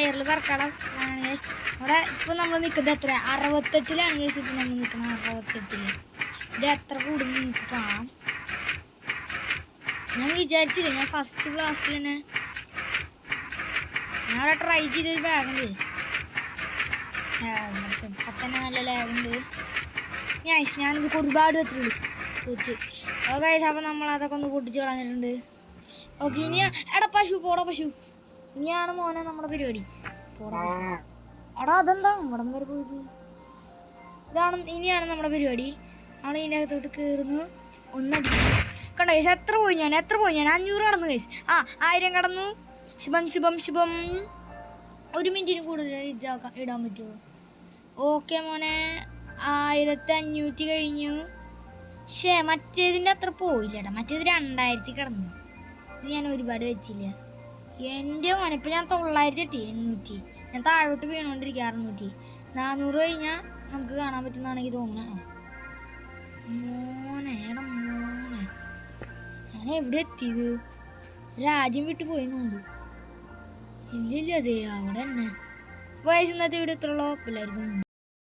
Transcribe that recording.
എയറിൽ പറക്കണം. ഇവിടെ ഇപ്പൊ നമ്മൾ നിൽക്കുന്നത് എത്ര 68-ലാണ് ഗൈസ്. ഇപ്പൊ നമ്മൾ നിൽക്കണം 68-ല്. ഇത് എത്ര കൂടുതൽ നിങ്ങൾക്ക് കാണാം. ഞാൻ വിചാരിച്ചില്ല, ഞാൻ ഫസ്റ്റ് ക്ലാസ്സിൽ തന്നെ ഞാൻ അവിടെ ട്രൈ ചെയ്തൊരു ബാഗുണ്ട്. ഇപ്പം തന്നെ നല്ല ലാഗുണ്ട്. ഞാനിത് ഒരുപാട് വെച്ചിട്ടുണ്ട്. ഓക്കെ, അപ്പം നമ്മൾ അതൊക്കെ ഒന്ന് പൊട്ടിച്ച് കളഞ്ഞിട്ടുണ്ട്. ഓക്കെ, ഇനി എടാ പോടാ പശു. ഇനിയാണ് മോനെ നമ്മുടെ പരിപാടി. എടാ അതെന്താ ഇവിടം വരെ പോയത്? ഇനിയാണ് നമ്മുടെ പരിപാടി. നമ്മൾ ഇതിൻ്റെ അകത്തോട്ട് കയറുന്നു, ഒന്നടിക്കുന്നു. കണ്ടോ ഗൈസ്, എത്ര പോയി ഞാൻ 500 കടന്നു ഗൈസ്. 1000 കടന്നു. ശുഭം. 1 മിനിറ്റിന് കൂടുതൽ ഇടാൻ പറ്റുമോ? ഓക്കെ മോനെ, 1500 കഴിഞ്ഞു. മറ്റേതിൻ്റെ അത്ര പോയില്ല കേട്ടോ. മറ്റേത് 2000 കിടന്നു. ഇത് ഞാൻ ഒരുപാട് വെച്ചില്ല എൻ്റെ മോനെ. ഇപ്പം ഞാൻ 900 എത്തി. 800 ഞാൻ താഴോട്ട് വീണുകൊണ്ടിരിക്കുക. 600 400 കഴിഞ്ഞാൽ നമുക്ക് കാണാൻ പറ്റുന്നതാണെങ്കിൽ തോന്നണം. മോനെ ഞാൻ എവിടെ എത്തിയത്? രാജ്യം വിട്ടു പോയിന്നുണ്ട്. ഇല്ലില്ല, അതെ അവിടെ തന്നെ. വയസ്സ് ഇന്നത്തെ വീഡിയോ എത്രയുള്ളൂ എല്ലാവർക്കും.